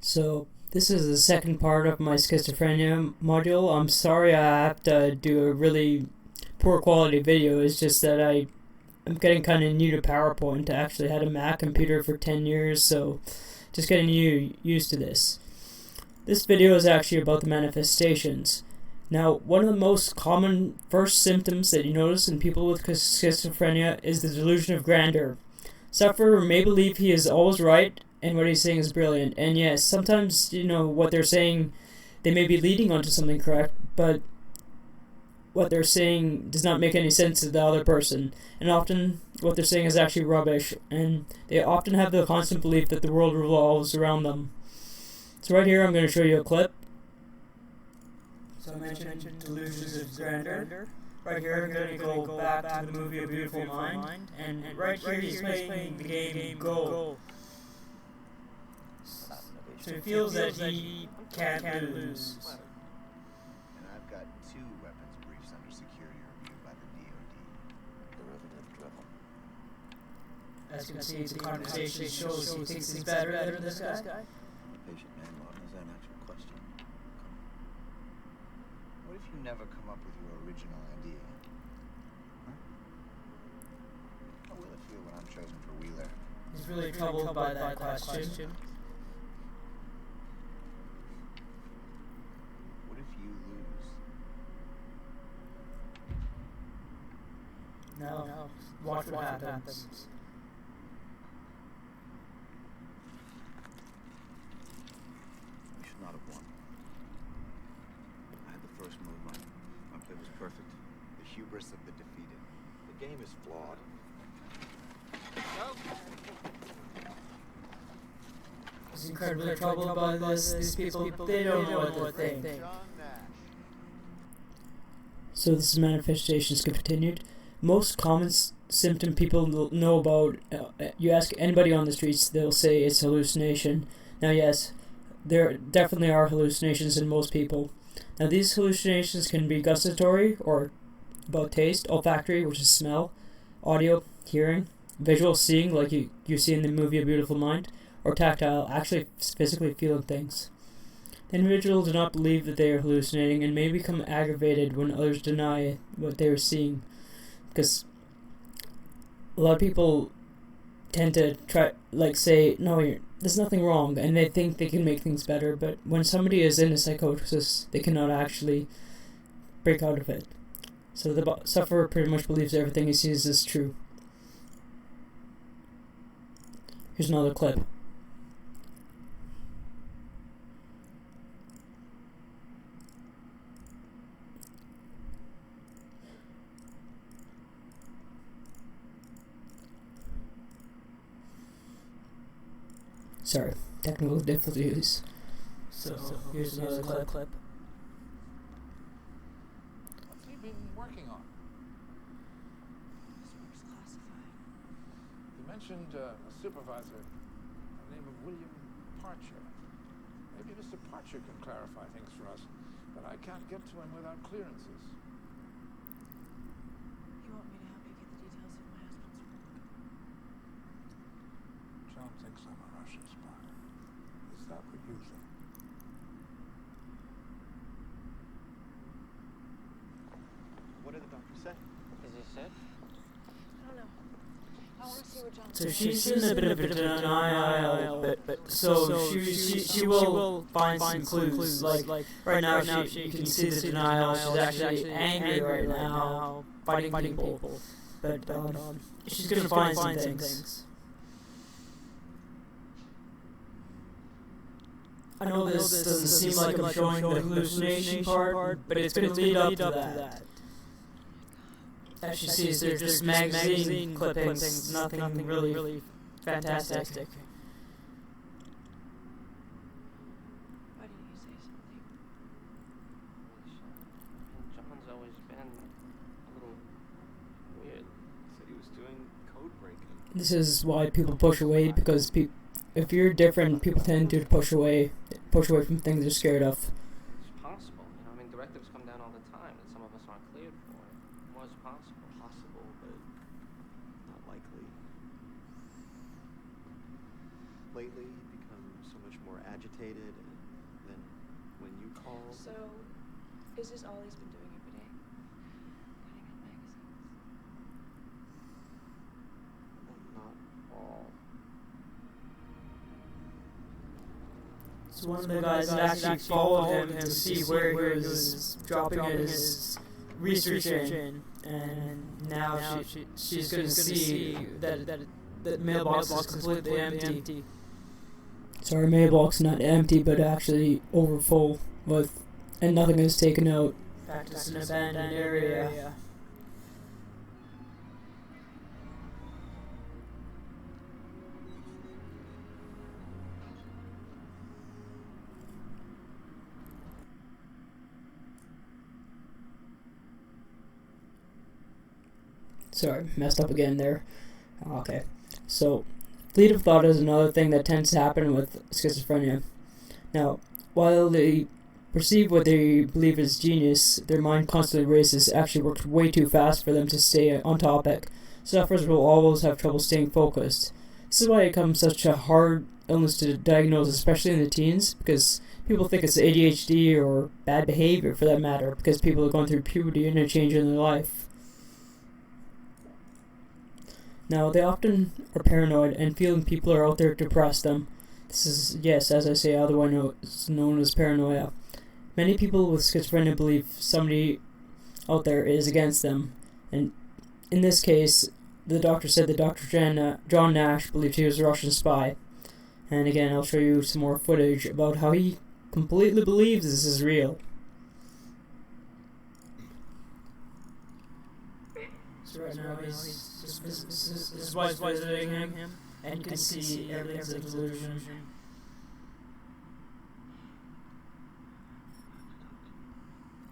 So this is the second part of my schizophrenia module. I'm sorry I have to do a really poor quality video. It's just that I'm getting kind of new to PowerPoint. I actually had a Mac computer for 10 years, so just getting used to this. This video is actually about the manifestations. Now, one of the most common first symptoms that you notice in people with schizophrenia is the delusion of grandeur. Sufferer may believe he is always right and what he's saying is brilliant. And yes, sometimes, what they're saying, they may be leading onto something correct, but what they're saying does not make any sense to the other person. And often, what they're saying is actually rubbish. And they often have the constant belief that the world revolves around them. So right here, I'm going to show you a clip. So I mentioned delusions of grandeur. Right here, I'm going to go back to the movie A Beautiful Mind. And right here, he's playing the game Go. So he feels that he can't lose. And I've got 2 weapons briefs under security review by the DoD. Derivative drivel. As you can see, the conversation shows he thinks he's better than this guy. Patient manual, is that an actual question? What if you never come up with your original idea? Huh? How will it feel when I'm chosen for Wheeler? He's really troubled by that question. What if you lose? No. Watch what happens. We should not have won. I had the first move. My play was perfect. The hubris of the defeated. The game is flawed. He's incredibly troubled by this. These people, they don't know what they think. So this is manifestations continued. Most common symptom people know about, you ask anybody on the streets, they'll say it's hallucination. Now yes, there definitely are hallucinations in most people. Now these hallucinations can be gustatory, or about taste, olfactory, which is smell, audio, hearing, visual, seeing, like you see in the movie A Beautiful Mind, or tactile, actually physically feeling things. The individual do not believe that they are hallucinating and may become aggravated when others deny what they are seeing, because a lot of people tend to say, no, there's nothing wrong, and they think they can make things better, but when somebody is in a psychosis, they cannot actually break out of it. So the sufferer pretty much believes everything he sees is true. Here's another clip. Sorry, technical difficulties. So here's another clip. What have you been working on? This work's classified. You mentioned a supervisor by the name of William Parcher. Maybe Mr. Parcher can clarify things for us, but I can't get to him without clearances. You want me to help you get the details of my husband's work? John thinks I'm a Russian spy. Is that what you think? What did the doctor say? Is he sick? I don't know. I want to see what John So says. she's in a bit of a denial, but so she will find some clues. Like right now, you can see the denial. She's actually angry right now, fighting people. But she's gonna find some things. I know this doesn't seem like I'm showing the hallucination part, but it's gonna lead up to that. As she sees, they're just magazine clippings, nothing really fantastic. Why didn't you say something? John's always been a little weird. Said he was doing code breaking. This is why people push away, because if you're different, people tend to push away from things they're scared of. It's possible. Directives come down all the time that some of us aren't cleared for. It was possible. Possible, but not likely. Lately, he'd become so much more agitated than when you called. So, is this all he's been doing every day? Cutting up magazines? Well, not all. So one of the guys that actually followed him to see where he was dropping his research in, and now she's going to see that mailbox is completely empty. Sorry, mailbox not empty, but actually overfull and nothing is taken out. In fact, it's an abandoned area. Sorry, messed up again there. Okay, so fleet of thought is another thing that tends to happen with schizophrenia. Now, while they perceive what they believe is genius, their mind constantly races, actually works way too fast for them to stay on topic. Sufferers will always have trouble staying focused. This is why it becomes such a hard illness to diagnose, especially in the teens, because people think it's ADHD or bad behavior for that matter, because people are going through puberty and a change in their life. Now, they often are paranoid and feeling people are out there to oppress them. This is, yes, as I say, otherwise known as paranoia. Many people with schizophrenia believe somebody out there is against them. And in this case, the doctor said that Dr. John Nash believed he was a Russian spy. And again, I'll show you some more footage about how he completely believes this is real. So right now his wife's visiting him, and you can see everything's a delusion.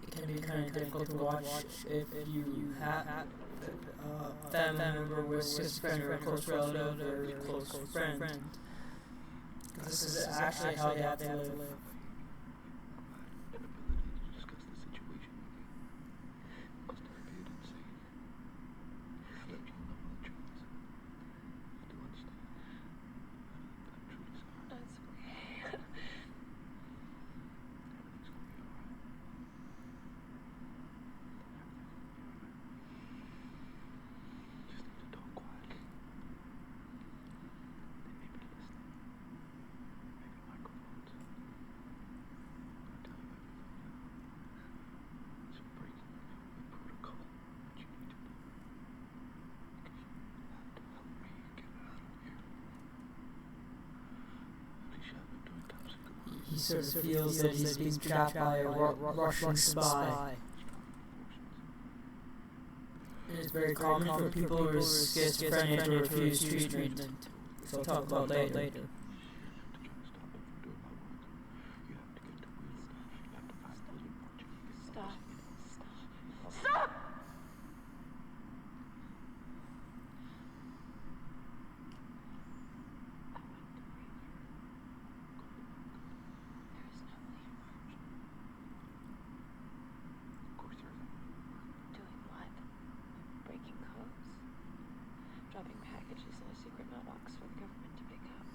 It can be kind of difficult to watch if you have a family member with schizophrenia or a close relative or a close friend. This is actually how they have to live. He sort of feels that he's being trapped by a Russian spy. And it's very common for people with schizophrenia to refuse treatment, which I'll talk about later. Stop. Stop! Dropping packages in a secret mailbox for the government to pick up.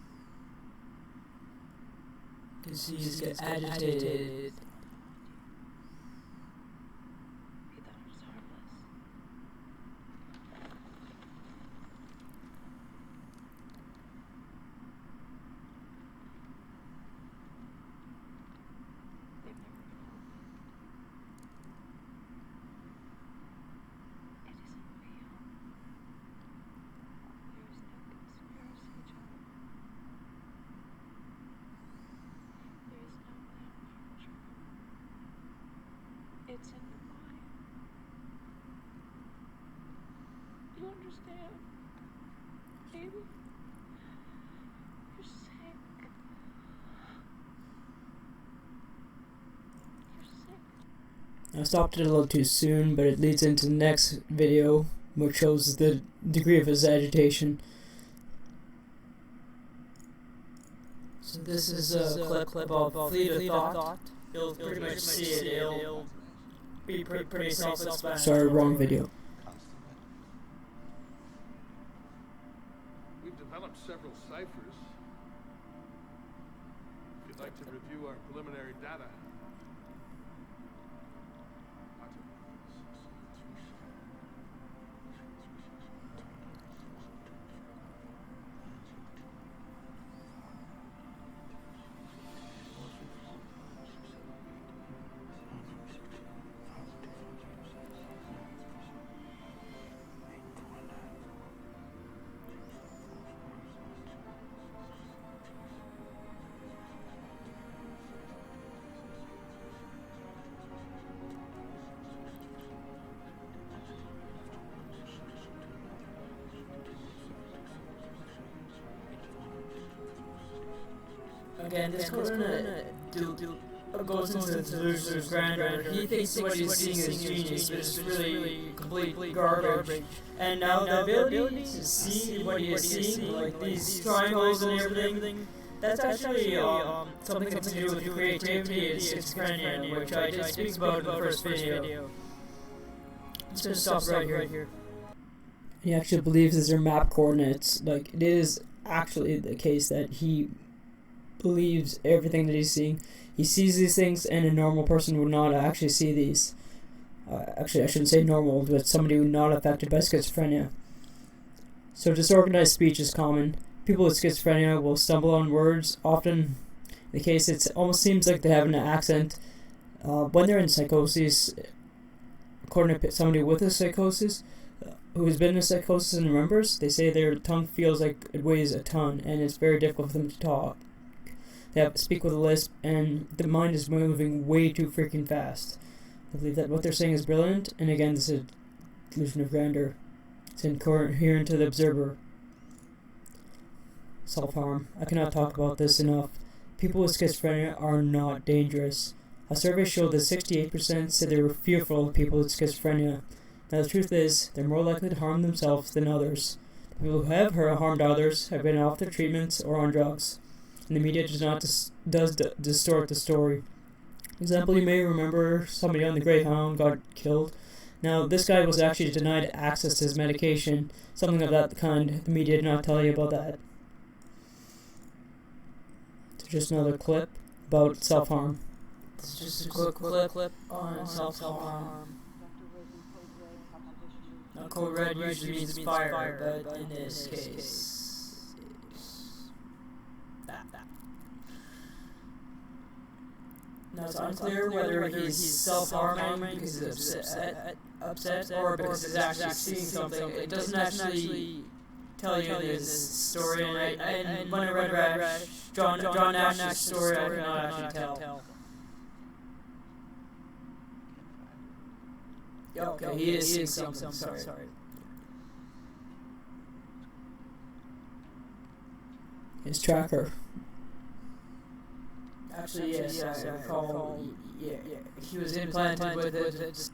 Because he's agitated. He thought it was harmless. They've never fooled me. It isn't real. There is no conspiracy, John. There is no plan future. It's in the mind. You understand? Baby? You're sick. You're sick. I stopped it a little too soon, but it leads into the next video, which shows the degree of his agitation. So this is a clip of Fleet of Thought. You'll pretty much see it. It'll be pretty self-explanatory. Sorry, wrong video. We've developed several ciphers. We'd like to review our preliminary data. Again, this goes into the delusional grandeur. He thinks what he's seeing is genius, but it's really complete garbage. And now the ability to see what he is seeing, like these triangles and everything, that's actually something to do with creativity and schizophrenia, which I did speak about in the first video. I'm just gonna stop right here. He actually believes these are map coordinates. Like, it is actually the case that he believes everything that he's seeing. He sees these things, and a normal person would not actually see these. Actually, I shouldn't say normal, but somebody who's not affected by schizophrenia. So disorganized speech is common. People with schizophrenia will stumble on words. Often, in the case, it almost seems like they have an accent. When they're in psychosis, according to somebody with a psychosis, who's been in a psychosis and remembers, they say their tongue feels like it weighs a ton, and it's very difficult for them to talk. They have to speak with a lisp, and the mind is moving way too freaking fast. I believe that what they're saying is brilliant, and again, this is a delusion of grandeur. It's incoherent to the observer. Self-harm. I cannot talk about this enough. People with schizophrenia are not dangerous. A survey showed that 68% said they were fearful of people with schizophrenia. Now the truth is, they're more likely to harm themselves than others. The people who have harmed others have been off their treatments or on drugs. And the media does distort the story. Example, you may remember somebody on the Greyhound got killed. Now, this guy was actually denied access to his medication, something of that kind. The media did not tell you about that. So just another clip about self-harm. This is just a quick clip on self-harm. Now, code red usually means fire, but in this case, now, it's unclear whether he's self-harming because he's upset or because he's actually seeing something. It doesn't actually tell you this story, and when I read John Nash's story, I cannot actually tell. Okay, he is seeing something, sorry. His tracker. Actually, yes, I recall. Yeah, he was implanted with it.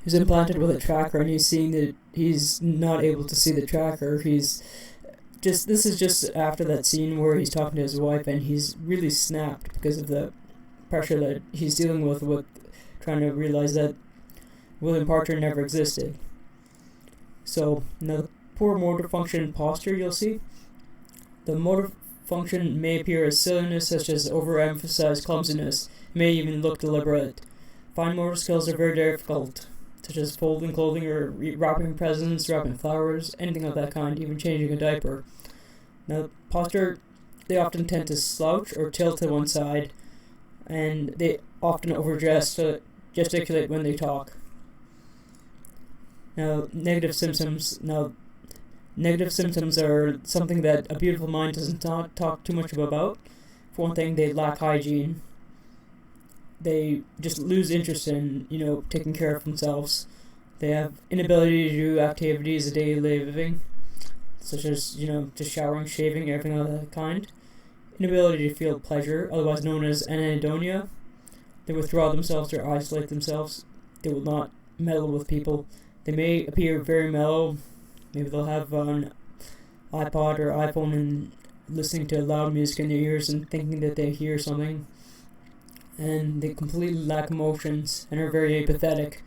He's implanted with a tracker, and he's seeing that he's not able to see the tracker. This is just after that scene where he's talking to his wife, and he's really snapped because of the pressure that he's dealing with trying to realize that William Parcher never existed. So, now the poor motor function and posture you'll see. The motor function may appear as silliness, such as overemphasized clumsiness. It may even look deliberate. Fine motor skills are very difficult, such as folding clothing or wrapping presents, wrapping flowers, anything of that kind, even changing a diaper. Now, posture, they often tend to slouch or tilt to one side, and they often gesticulate when they talk. Now, negative symptoms. Negative symptoms are something that a beautiful mind doesn't talk too much about. For one thing, they lack hygiene. They just lose interest in, taking care of themselves. They have inability to do activities of daily living, such as, just showering, shaving, everything of that kind. Inability to feel pleasure, otherwise known as anhedonia. They withdraw themselves or isolate themselves. They will not meddle with people. They may appear very mellow. Maybe they'll have an iPod or iPhone and listening to loud music in their ears and thinking that they hear something. And they completely lack emotions and are very apathetic.